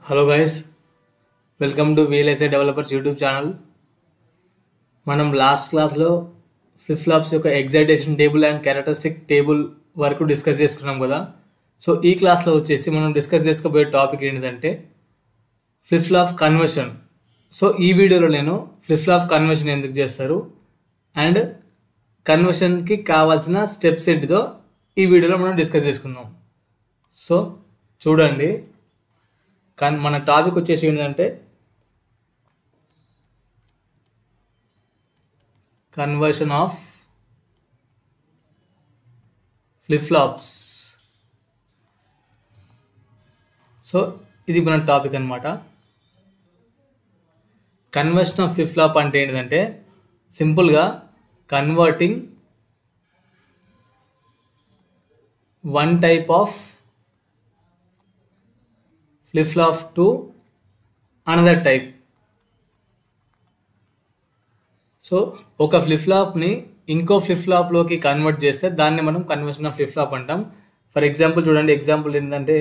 Hello guys, welcome to VLSI developers YouTube channel. మనం last క్లాస్లో flip flops యొక్క excitation table and characteristic table వరకు discuss చేసుకున్నాం కదా. సో ఈ క్లాస్లో వచ్చేసి మనం డిస్కస్ చేసుకోబోయే టాపిక్ ఏంటంటే ఫ్లిప్ ఫ్లాప్ కన్వర్షన్. సో ఈ వీడియోలో నేను ఫ్లిప్ ఫ్లాప్ కన్వర్షన్ ఎందుకు చేస్తారు అండ్ కన్వర్షన్కి కావాల్సిన స్టెప్స్ ఏంటిదో ఈ వీడియోలో మనం డిస్కస్ చేసుకుందాం. సో చూడండి, మన టాపిక్ వచ్చేసి ఏంటంటే conversion of flip flops. So ఇది మన టాపిక్ అన్నమాట. కన్వర్షన్ ఆఫ్ ఫ్లిప్ ఫ్లాప్ అంటే ఏంటంటే సింపుల్గా converting one type of flip flop to another type. So ఒక ఫ్లిప్ ఫ్లాప్ని ఇంకో ఫ్లిప్ ఫ్లాప్లోకి కన్వర్ట్ చేస్తే దాన్ని మనం కన్వర్షన్ ఆఫ్ ఫ్లిప్ ఫ్లాప్ అంటాం. ఫర్ ఎగ్జాంపుల్ చూడండి, ఎగ్జాంపుల్ ఏంటంటే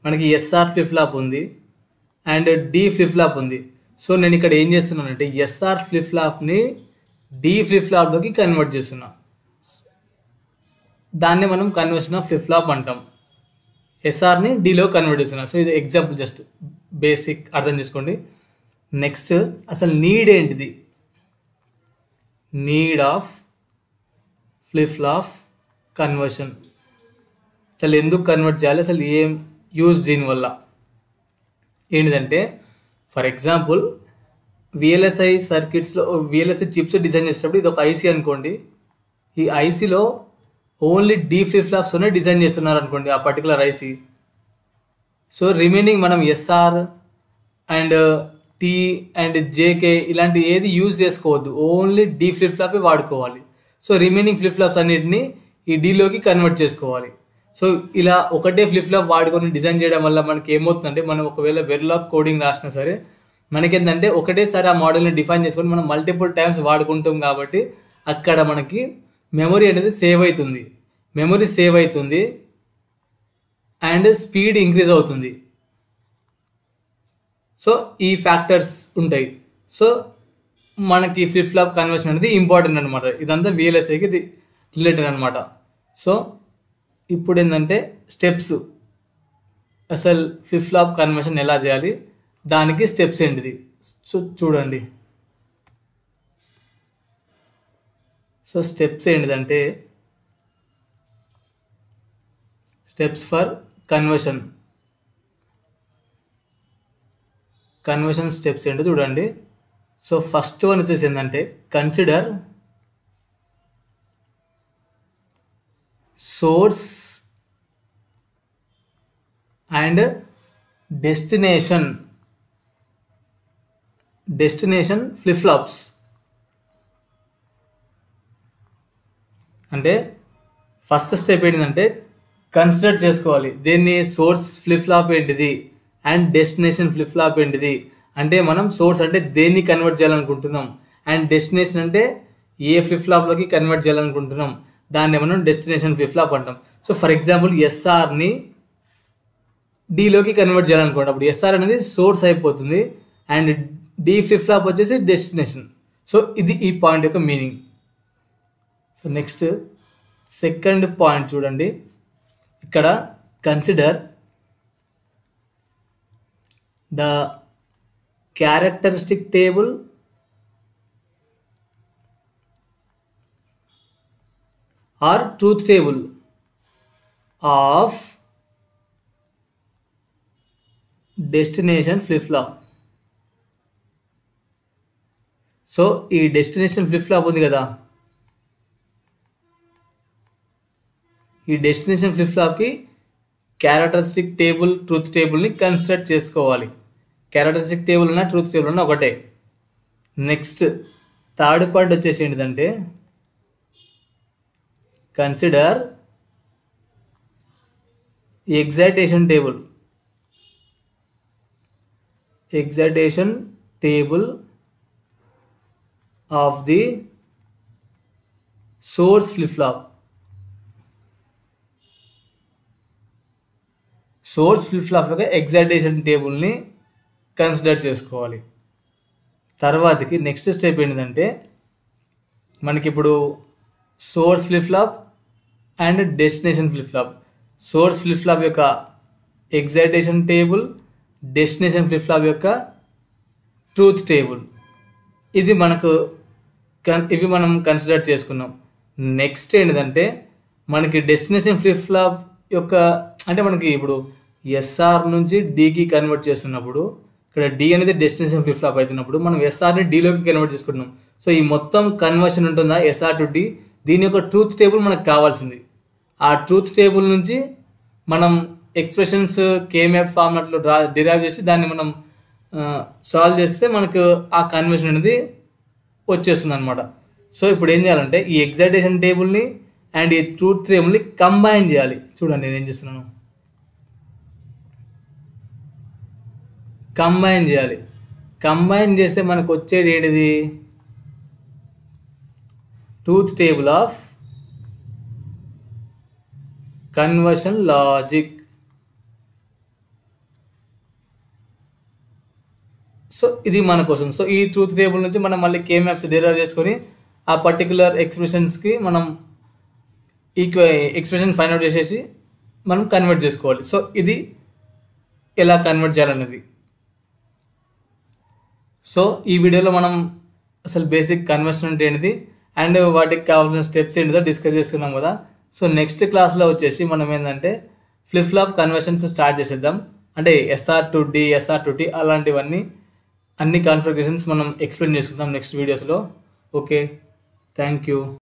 మనకి SR ఫ్లిప్ ఫ్లాప్ ఉంది అండ్ D ఫ్లిప్ ఫ్లాప్ ఉంది. సో నేను ఇక్కడ ఏం చేస్తున్నానంటే SR ఫ్లిప్ ఫ్లాప్ని D ఫ్లిప్ ఫ్లాప్లోకి కన్వర్ట్ చేస్తున్నా. దాన్ని మనం కన్వర్షన్ ఆఫ్ ఫ్లిప్ ఫ్లాప్ అంటాం. SRని Dలో కన్వర్ట్ చేస్తున్నా. సో ఇది ఎగ్జాంపుల్, జస్ట్ బేసిక్ అర్థం చేసుకోండి. నెక్స్ట్ అసలు నీడ్ ఏంటిది? Need of flip flop conversion. అసలు ఎందుకు కన్వర్ట్ చేయాలి, అసలు ఏం యూజ్ దీనివల్ల ఏంటిదంటే, for example VLSI సర్క్యూట్స్లో VLSI chips design చేసేటప్పుడు ఇది ఒక IC అనుకోండి. ఈ ICలో ఓన్లీ D ఫ్లిప్ ఫ్లాప్స్తోనే డిజైన్ చేస్తున్నారు అనుకోండి ఆ పర్టికులర్ IC. సో రిమైనింగ్ మనం SR and T and JK ఇలాంటి ఏది యూజ్ చేసుకోవద్దు, ఓన్లీ D ఫ్లిప్ ఫ్లాపే వాడుకోవాలి. సో రిమైనింగ్ ఫ్లిప్ ఫ్లాప్స్ అన్నిటిని ఈ Dలోకి కన్వర్ట్ చేసుకోవాలి. సో ఇలా ఒకటే ఫ్లిప్ ఫ్లాప్ వాడుకొని డిజైన్ చేయడం వల్ల మనకి ఏమవుతుందంటే, మనం ఒకవేళ వెర్లాక్ కోడింగ్ రాసినా సరే మనకేంటంటే ఒకటేసారి ఆ మోడల్ని డిఫైన్ చేసుకొని మనం మల్టిపుల్ టైమ్స్ వాడుకుంటాం కాబట్టి అక్కడ మనకి మెమొరీ అనేది సేవ్ అవుతుంది. మెమొరీ సేవ్ అవుతుంది అండ్ స్పీడ్ ఇంక్రీజ్ అవుతుంది. సో ఈ ఫ్యాక్టర్స్ ఉంటాయి. సో మనకి ఫ్లిప్ ఫ్లాప్ కన్వర్షన్ అనేది ఇంపార్టెంట్ అనమాట. ఇదంతా VLSIకి రిలేటెడ్ అనమాట. సో ఇప్పుడు ఏంటంటే స్టెప్స్, అసలు ఫ్లిప్ ఫ్లాప్ కన్వర్షన్ ఎలా చేయాలి, దానికి స్టెప్స్ ఏంటిది. సో చూడండి, సో స్టెప్స్ ఏంటిదంటే steps for conversion. Conversion steps ఏంటో చూడండి. సో ఫస్ట్ వన్ వచ్చేసి ఏంటంటే consider source and destination flip flops. అంటే ఫస్ట్ స్టెప్ ఏంటంటే కన్సిడర్ చేసుకోవాలి దీన్ని, సోర్స్ ఫ్లిప్ ఫ్లాప్ ఏంటిది అండ్ డెస్టినేషన్ ఫ్లిప్ ఫ్లాప్ ఏంటిది. అంటే మనం సోర్స్ అంటే దేన్ని కన్వర్ట్ చేయాలనుకుంటున్నాం అండ్ డెస్టినేషన్ అంటే ఏ ఫ్లిప్ ఫ్లాప్లోకి కన్వర్ట్ చేయాలనుకుంటున్నాం, దాన్ని మనం డెస్టినేషన్ ఫ్లిప్ ఫ్లాప్ అంటాం. సో ఫర్ ఎగ్జాంపుల్ SRని Dలోకి కన్వర్ట్ చేయాలనుకోండి, అప్పుడు SR అనేది సోర్స్ అయిపోతుంది అండ్ D ఫ్లిప్ ఫ్లాప్ వచ్చేసి డెస్టినేషన్. సో ఇది ఈ పాయింట్ యొక్క meaning. So next second point చూడండి, ఇక్కడ consider the characteristic table or truth table of destination flip flop. So ఈ డెస్టినేషన్ ఫ్లిప్ ఫ్లాప్ ఉంది కదా, ఈ డెస్టినేషన్ ఫ్లిప్ ఫ్లాప్కి క్యారెక్టరిస్టిక్ టేబుల్, ట్రూత్ టేబుల్ని కన్సిడర్ చేసుకోవాలి. క్యారెక్టరిస్టిక్ టేబుల్ ఉన్న ట్రూత్ టేబుల్ ఉన్న ఒకటే. నెక్స్ట్ థర్డ్ పాయింట్ వచ్చేసి ఏంటిదంటే consider excitation table of the source flip flop. Source flip flop యొక్క ఎగ్జైటేషన్ టేబుల్ని కన్సిడర్ చేసుకోవాలి. తర్వాతకి నెక్స్ట్ స్టెప్ ఏంటంటే మనకి ఇప్పుడు source flip flop and destination flip flop. Source flip flop యొక్క excitation table, destination flip flop యొక్క ట్రూత్ టేబుల్. ఇది ఇవి మనం కన్సిడర్ చేసుకున్నాం. నెక్స్ట్ ఏంటంటే మనకి డెస్టినేషన్ ఫ్లిప్ ఫ్లాప్ యొక్క అంటే మనకి ఇప్పుడు ఎస్ఆర్ నుంచి డీకి కన్వర్ట్ చేస్తున్నప్పుడు ఇక్కడ డి అనేది డెస్టినేషన్ ఫ్లిప్ ఫ్లాప్ అవుతున్నప్పుడు మనం ఎస్ఆర్ని డీలోకి కన్వర్ట్ చేసుకుంటున్నాం. సో ఈ మొత్తం కన్వర్షన్ ఉంటుందా ఎస్ఆర్ టు డి, దీని యొక్క ట్రూత్ టేబుల్ మనకు కావాల్సింది. ఆ ట్రూత్ టేబుల్ నుంచి మనం ఎక్స్ప్రెషన్స్ కేమ్యాప్ ఫార్మాట్లో డిరైవ్ చేసి దాన్ని మనం సాల్వ్ చేస్తే మనకు ఆ కన్వర్షన్ అనేది వచ్చేస్తుంది అనమాట. సో ఇప్పుడు ఏం చేయాలంటే ఈ ఎగ్జైటేషన్ టేబుల్ని అండ్ ఈ ట్రూత్ టేబుల్ని కంబైన్ చేయాలి. చూడండి నేను ఏం చేస్తున్నాను, కంబైన్ చేయాలి. కంబైన్ చేస్తే మనకు వచ్చేది ఏంటిది, truth table of conversion logic. So ఇది మన కోసం. సో ఈ ట్రూత్ టేబుల్ నుంచి మనం మళ్ళీ కేమ్యాప్స్ డిరైవ్ చేసుకొని ఆ పర్టికులర్ ఎక్స్ప్రెషన్స్కి మనం ఎక్స్ప్రెషన్ ఫైండ్ అవుట్ చేసేసి మనం కన్వర్ట్ చేసుకోవాలి. సో ఇది ఎలా కన్వర్ట్ చేయాలన్నది. సో ఈ వీడియోలో మనం అసలు బేసిక్ కన్వర్షన్ అంటే ఏంటిది అండ్ వాటికి కావాల్సిన స్టెప్స్ ఏంటిదో డిస్కస్ చేసుకున్నాం కదా. సో నెక్స్ట్ క్లాస్లో వచ్చేసి మనం ఏంటంటే ఫ్లిప్ ఫ్లాప్ కన్వర్షన్స్ స్టార్ట్ చేసేద్దాం. అంటే SR to D, SR to T అలాంటివన్నీ అన్ని కాన్ఫిగరేషన్స్ మనం ఎక్స్ప్లెయిన్ చేసుకుందాం నెక్స్ట్ వీడియోస్లో. Okay, thank you.